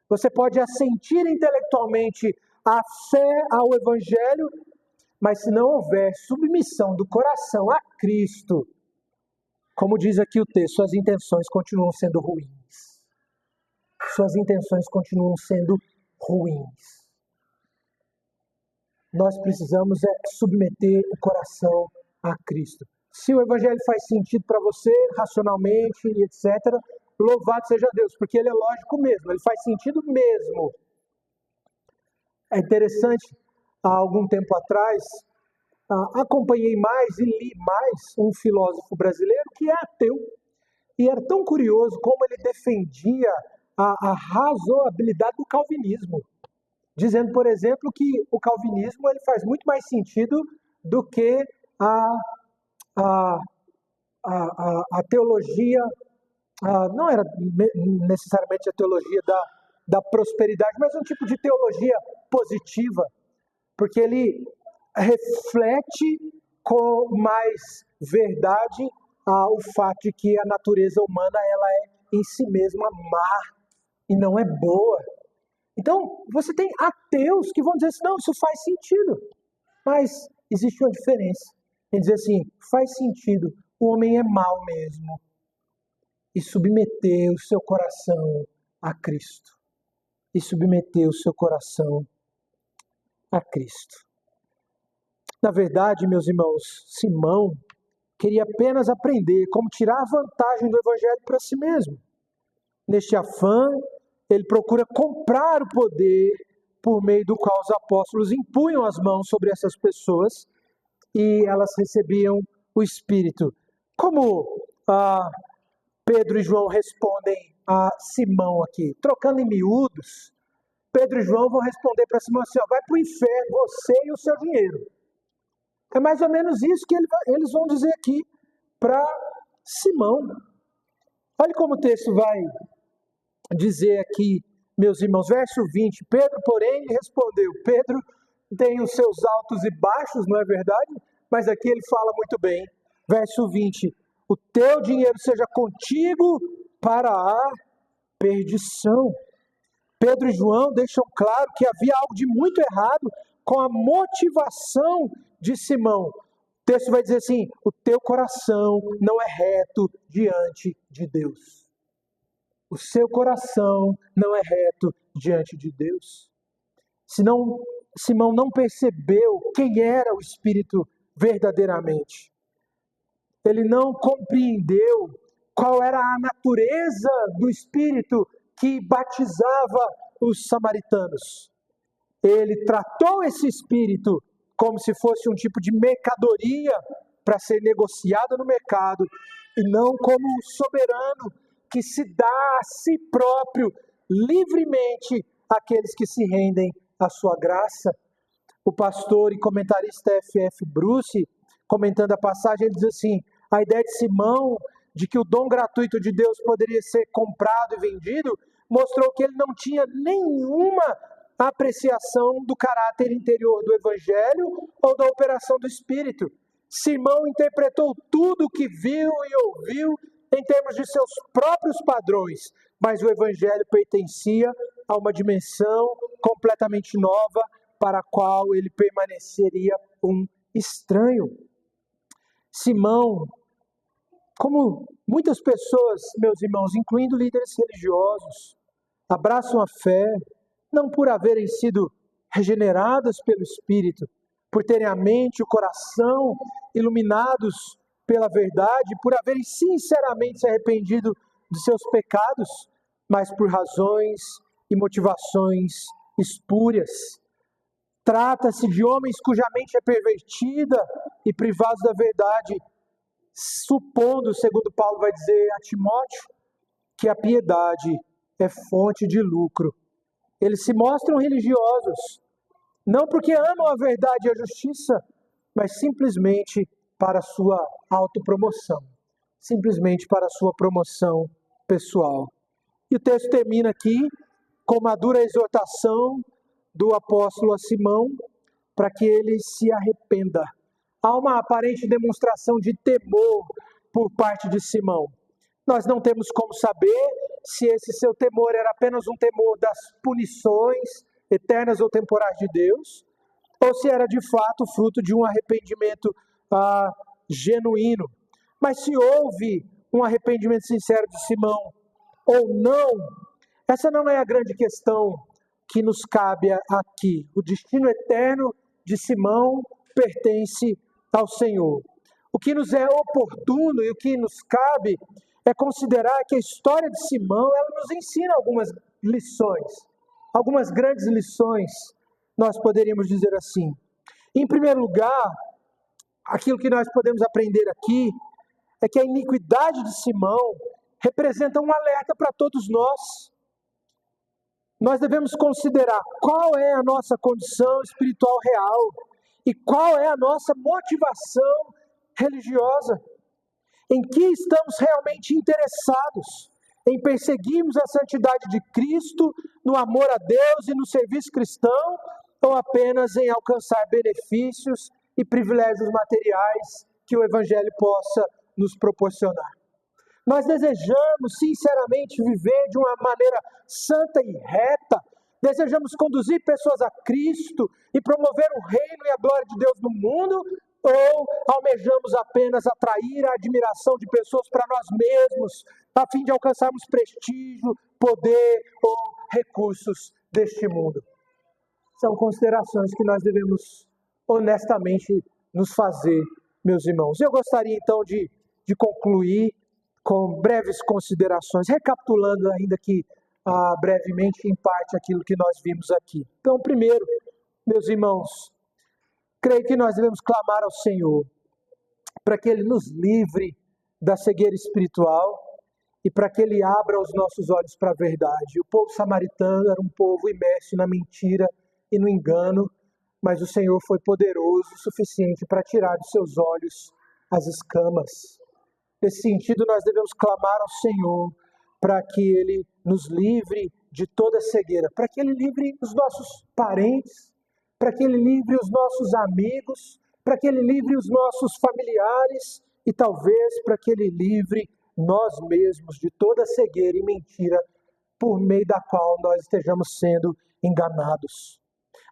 Você pode assentir intelectualmente a fé ao Evangelho, mas se não houver submissão do coração a Cristo, como diz aqui o texto, suas intenções continuam sendo ruins. Suas intenções continuam sendo ruins. Nós precisamos submeter o coração a Cristo. Se o Evangelho faz sentido para você, racionalmente, etc., louvado seja Deus, porque ele é lógico mesmo, ele faz sentido mesmo. É interessante, há algum tempo atrás, acompanhei mais e li mais um filósofo brasileiro que é ateu. E era tão curioso como ele defendia a razoabilidade do calvinismo, dizendo, por exemplo, que o calvinismo ele faz muito mais sentido do que a teologia, não era necessariamente a teologia da prosperidade, mas um tipo de teologia positiva, porque ele reflete com mais verdade o fato de que a natureza humana ela é em si mesma má e não é boa. Então, você tem ateus que vão dizer assim, não, isso faz sentido, mas existe uma diferença. Ele diz assim, faz sentido, o homem é mau mesmo. E submeter o seu coração a Cristo. E submeter o seu coração a Cristo. Na verdade, meus irmãos, Simão queria apenas aprender como tirar vantagem do Evangelho para si mesmo. Neste afã, ele procura comprar o poder por meio do qual os apóstolos impunham as mãos sobre essas pessoas e elas recebiam o Espírito. Como Pedro e João respondem a Simão aqui? Trocando em miúdos, Pedro e João vão responder para Simão assim, vai para o inferno, você e o seu dinheiro. É mais ou menos isso que eles vão dizer aqui para Simão. Olha como o texto vai dizer aqui, meus irmãos, verso 20. Pedro, porém, lhe respondeu. Pedro tem os seus altos e baixos, não é verdade? Mas aqui ele fala muito bem. Verso 20. O teu dinheiro seja contigo para a perdição. Pedro e João deixam claro que havia algo de muito errado com a motivação de Simão. O texto vai dizer assim, o teu coração não é reto diante de Deus. O seu coração não é reto diante de Deus. Simão não percebeu quem era o Espírito verdadeiramente. Ele não compreendeu qual era a natureza do Espírito que batizava os samaritanos. Ele tratou esse Espírito como se fosse um tipo de mercadoria para ser negociada no mercado, e não como um soberano que se dá a si próprio livremente àqueles que se rendem à sua graça. O pastor e comentarista F.F. Bruce, comentando a passagem, ele diz assim, a ideia de Simão de que o dom gratuito de Deus poderia ser comprado e vendido, mostrou que ele não tinha nenhuma apreciação do caráter interior do Evangelho ou da operação do Espírito. Simão interpretou tudo o que viu e ouviu em termos de seus próprios padrões, mas o Evangelho pertencia a uma dimensão completamente nova para a qual ele permaneceria um estranho. Simão, como muitas pessoas, meus irmãos, incluindo líderes religiosos, abraçam a fé, não por haverem sido regeneradas pelo Espírito, por terem a mente e o coração iluminados pela verdade, por haverem sinceramente se arrependido de seus pecados, mas por razões e motivações espúrias. Trata-se de homens cuja mente é pervertida e privados da verdade, supondo, segundo Paulo vai dizer a Timóteo, que a piedade é fonte de lucro. Eles se mostram religiosos, não porque amam a verdade e a justiça, mas simplesmente para a sua autopromoção, simplesmente para a sua promoção pessoal. E o texto termina aqui com uma dura exortação do apóstolo a Simão para que ele se arrependa. Há uma aparente demonstração de temor por parte de Simão. Nós não temos como saber se esse seu temor era apenas um temor das punições eternas ou temporais de Deus, ou se era de fato fruto de um arrependimento genuíno. Mas se houve um arrependimento sincero de Simão ou não, essa não é a grande questão que nos cabe aqui. O destino eterno de Simão pertence ao Senhor. O que nos é oportuno e o que nos cabe é considerar que a história de Simão, ela nos ensina algumas lições, algumas grandes lições, nós poderíamos dizer assim. Em primeiro lugar, aquilo que nós podemos aprender aqui é que a iniquidade de Simão representa um alerta para todos nós. Nós devemos considerar qual é a nossa condição espiritual real e qual é a nossa motivação religiosa. Em que estamos realmente interessados? Em perseguirmos a santidade de Cristo, no amor a Deus e no serviço cristão, ou apenas em alcançar benefícios e privilégios materiais que o Evangelho possa nos proporcionar? Nós desejamos sinceramente viver de uma maneira santa e reta, desejamos conduzir pessoas a Cristo e promover o reino e a glória de Deus no mundo, ou almejamos apenas atrair a admiração de pessoas para nós mesmos, a fim de alcançarmos prestígio, poder ou recursos deste mundo? São considerações que nós devemos honestamente nos fazer, meus irmãos. Eu gostaria então de concluir com breves considerações, recapitulando ainda aqui brevemente, em parte, aquilo que nós vimos aqui. Então, primeiro, meus irmãos, creio que nós devemos clamar ao Senhor para que Ele nos livre da cegueira espiritual e para que Ele abra os nossos olhos para a verdade. O povo samaritano era um povo imerso na mentira e no engano, mas o Senhor foi poderoso o suficiente para tirar de seus olhos as escamas. Nesse sentido, nós devemos clamar ao Senhor para que Ele nos livre de toda cegueira, para que Ele livre os nossos parentes, para que Ele livre os nossos amigos, para que Ele livre os nossos familiares e talvez para que Ele livre nós mesmos de toda cegueira e mentira por meio da qual nós estejamos sendo enganados.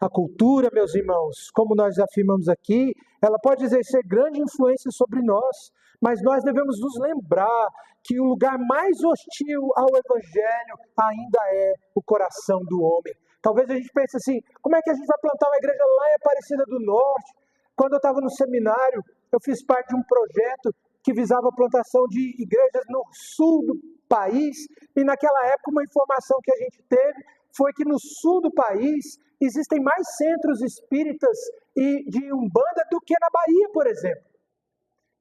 A cultura, meus irmãos, como nós afirmamos aqui, ela pode exercer grande influência sobre nós, mas nós devemos nos lembrar que o lugar mais hostil ao Evangelho ainda é o coração do homem. Talvez a gente pense assim, como é que a gente vai plantar uma igreja lá em Aparecida do Norte? Quando eu estava no seminário, eu fiz parte de um projeto que visava a plantação de igrejas no sul do país, e naquela época uma informação que a gente teve foi que no sul do país existem mais centros espíritas e de Umbanda do que na Bahia, por exemplo.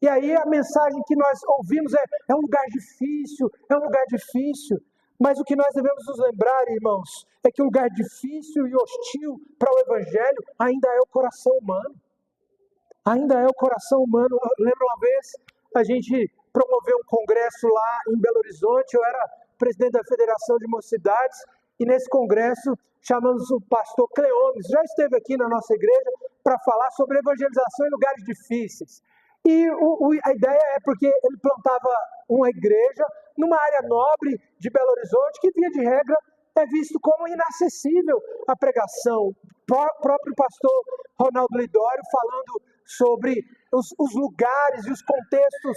E aí a mensagem que nós ouvimos é um lugar difícil, é um lugar difícil. Mas o que nós devemos nos lembrar, irmãos, é que um lugar difícil e hostil para o Evangelho ainda é o coração humano. Ainda é o coração humano. Lembra uma vez, a gente promoveu um congresso lá em Belo Horizonte, eu era presidente da Federação de Mocidades, e nesse congresso chamamos o pastor Cleomes, já esteve aqui na nossa igreja, para falar sobre evangelização em lugares difíceis. E a ideia é porque ele plantava uma igreja numa área nobre de Belo Horizonte, que via de regra é visto como inacessível a pregação. O próprio pastor Ronaldo Lidório falando sobre os lugares e os contextos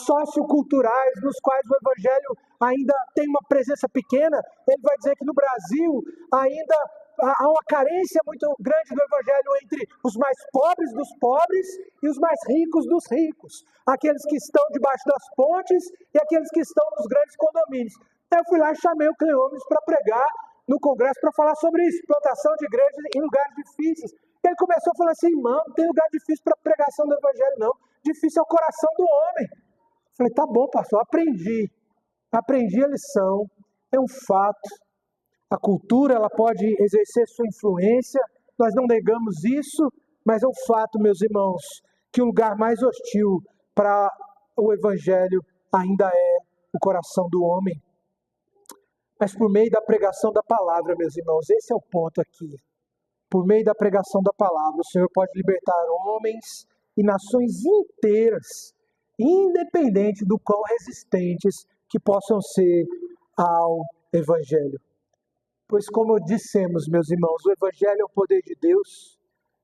socioculturais nos quais o Evangelho ainda tem uma presença pequena. Ele vai dizer que no Brasil ainda há uma carência muito grande do Evangelho entre os mais pobres dos pobres e os mais ricos dos ricos. Aqueles que estão debaixo das pontes e aqueles que estão nos grandes condomínios. Então eu fui lá e chamei o Cleomes para pregar no congresso para falar sobre isso, plantação de igrejas em lugares difíceis. Ele começou falando assim, irmão, não tem lugar difícil para pregação do evangelho não, difícil é o coração do homem. Eu falei, tá bom, pastor, aprendi a lição, é um fato. A cultura, ela pode exercer sua influência, nós não negamos isso, mas é um fato, meus irmãos, que o lugar mais hostil para o evangelho ainda é o coração do homem. Mas por meio da pregação da palavra, meus irmãos, esse é o ponto aqui. Por meio da pregação da palavra, o Senhor pode libertar homens e nações inteiras, independente do quão resistentes que possam ser ao evangelho. Pois como dissemos, meus irmãos, o evangelho é o poder de Deus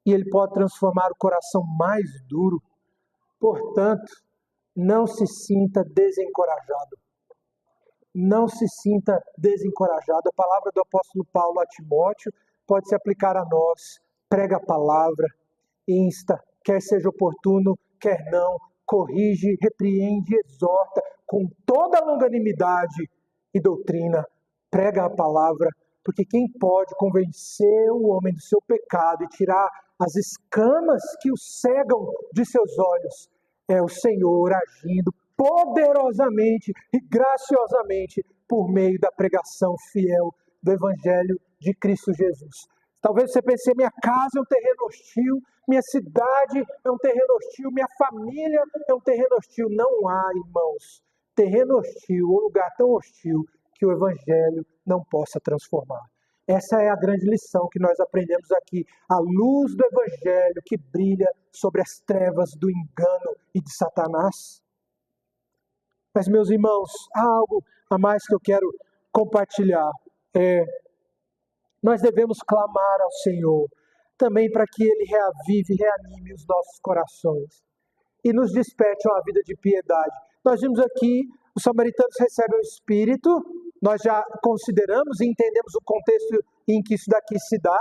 e ele pode transformar o coração mais duro. Portanto, não se sinta desencorajado. Não se sinta desencorajado. A palavra do apóstolo Paulo a Timóteo pode se aplicar a nós. Prega a palavra, insta, quer seja oportuno, quer não, corrige, repreende, exorta, com toda longanimidade e doutrina. Prega a palavra, porque quem pode convencer o homem do seu pecado e tirar as escamas que o cegam de seus olhos é o Senhor agindo poderosamente e graciosamente por meio da pregação fiel do Evangelho de Cristo Jesus. Talvez você pense, minha casa é um terreno hostil, minha cidade é um terreno hostil, minha família é um terreno hostil. Não há, irmãos, terreno hostil ou lugar tão hostil que o Evangelho não possa transformar. Essa é a grande lição que nós aprendemos aqui. A luz do Evangelho que brilha sobre as trevas do engano e de Satanás. Mas, meus irmãos, há algo a mais que eu quero compartilhar. Nós devemos clamar ao Senhor também para que Ele reavive e reanime os nossos corações e nos desperte uma vida de piedade. Nós vimos aqui, os samaritanos recebem o Espírito, nós já consideramos e entendemos o contexto em que isso daqui se dá,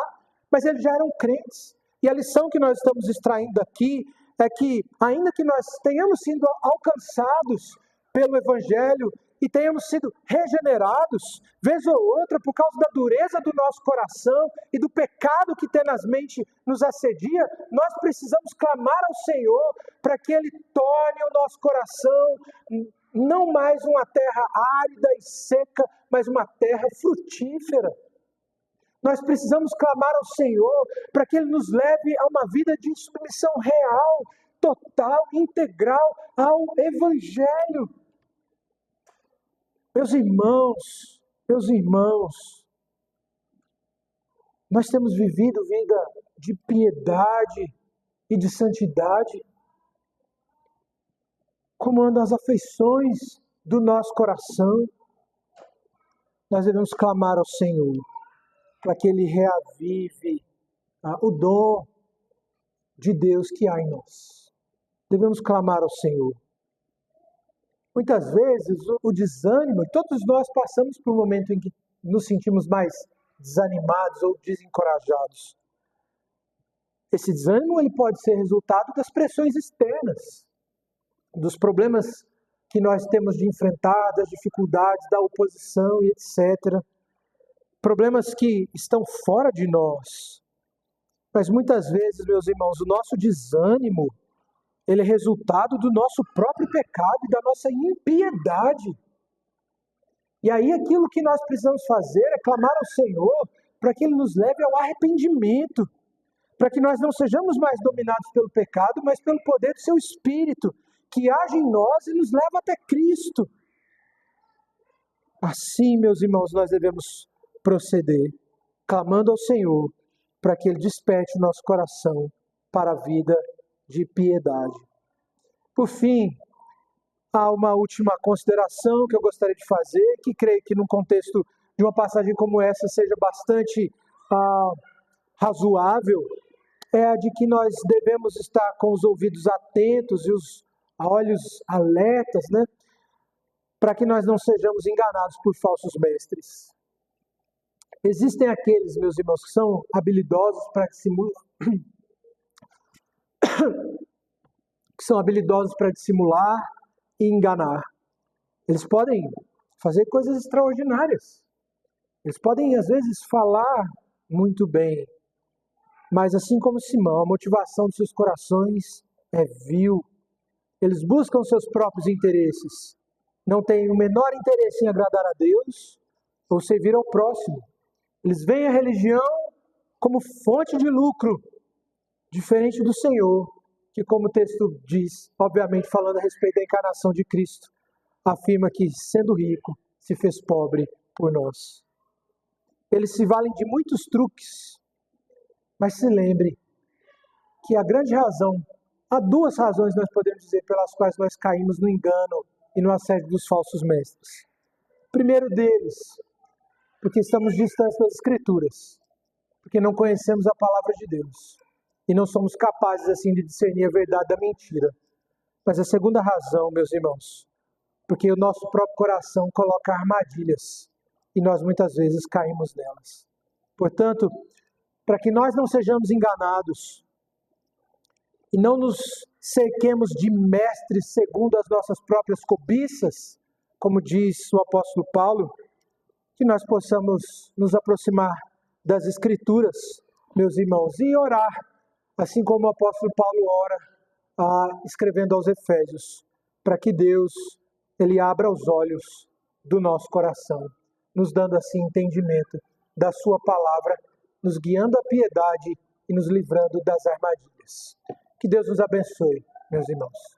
mas eles já eram crentes. E a lição que nós estamos extraindo aqui é que, ainda que nós tenhamos sido alcançados pelo Evangelho e tenhamos sido regenerados, vez ou outra, por causa da dureza do nosso coração e do pecado que tenazmente nos assedia, nós precisamos clamar ao Senhor para que Ele torne o nosso coração não mais uma terra árida e seca, mas uma terra frutífera. Nós precisamos clamar ao Senhor para que Ele nos leve a uma vida de submissão real, total, integral ao Evangelho. Meus irmãos, nós temos vivido vida de piedade e de santidade, comandando as afeições do nosso coração. Nós devemos clamar ao Senhor para que Ele reavive o dom de Deus que há em nós. Devemos clamar ao Senhor. Muitas vezes o desânimo, e todos nós passamos por um momento em que nos sentimos mais desanimados ou desencorajados. Esse desânimo ele pode ser resultado das pressões externas, dos problemas que nós temos de enfrentar, das dificuldades, da oposição e etc. Problemas que estão fora de nós. Mas muitas vezes, meus irmãos, o nosso desânimo ele é resultado do nosso próprio pecado e da nossa impiedade. E aí aquilo que nós precisamos fazer é clamar ao Senhor para que Ele nos leve ao arrependimento, para que nós não sejamos mais dominados pelo pecado, mas pelo poder do Seu Espírito, que age em nós e nos leva até Cristo. Assim, meus irmãos, nós devemos proceder, clamando ao Senhor para que Ele desperte o nosso coração para a vida de piedade. Por fim, há uma última consideração que eu gostaria de fazer, que creio que num contexto de uma passagem como essa seja bastante razoável, é a de que nós devemos estar com os ouvidos atentos e os olhos alertas, né? Para que nós não sejamos enganados por falsos mestres. Existem aqueles, meus irmãos, que são habilidosos para dissimular e enganar. Eles podem fazer coisas extraordinárias. Eles podem, às vezes, falar muito bem, mas assim como Simão, a motivação dos seus corações é vil. Eles buscam seus próprios interesses. Não têm o menor interesse em agradar a Deus ou servir ao próximo. Eles veem a religião como fonte de lucro, diferente do Senhor, que, como o texto diz, obviamente falando a respeito da encarnação de Cristo, afirma que, sendo rico, se fez pobre por nós. Eles se valem de muitos truques, mas se lembre que a grande razão, há duas razões nós podemos dizer pelas quais nós caímos no engano e no assédio dos falsos mestres. Primeiro deles, porque estamos distantes das Escrituras, porque não conhecemos a palavra de Deus e não somos capazes assim de discernir a verdade da mentira. Mas a segunda razão, meus irmãos, porque o nosso próprio coração coloca armadilhas e nós muitas vezes caímos nelas. Portanto, para que nós não sejamos enganados e não nos cerquemos de mestres segundo as nossas próprias cobiças, como diz o apóstolo Paulo, que nós possamos nos aproximar das Escrituras, meus irmãos, e orar, assim como o apóstolo Paulo ora, escrevendo aos Efésios, para que Deus ele abra os olhos do nosso coração, nos dando assim entendimento da sua palavra, nos guiando à piedade e nos livrando das armadilhas. Que Deus nos abençoe, meus irmãos.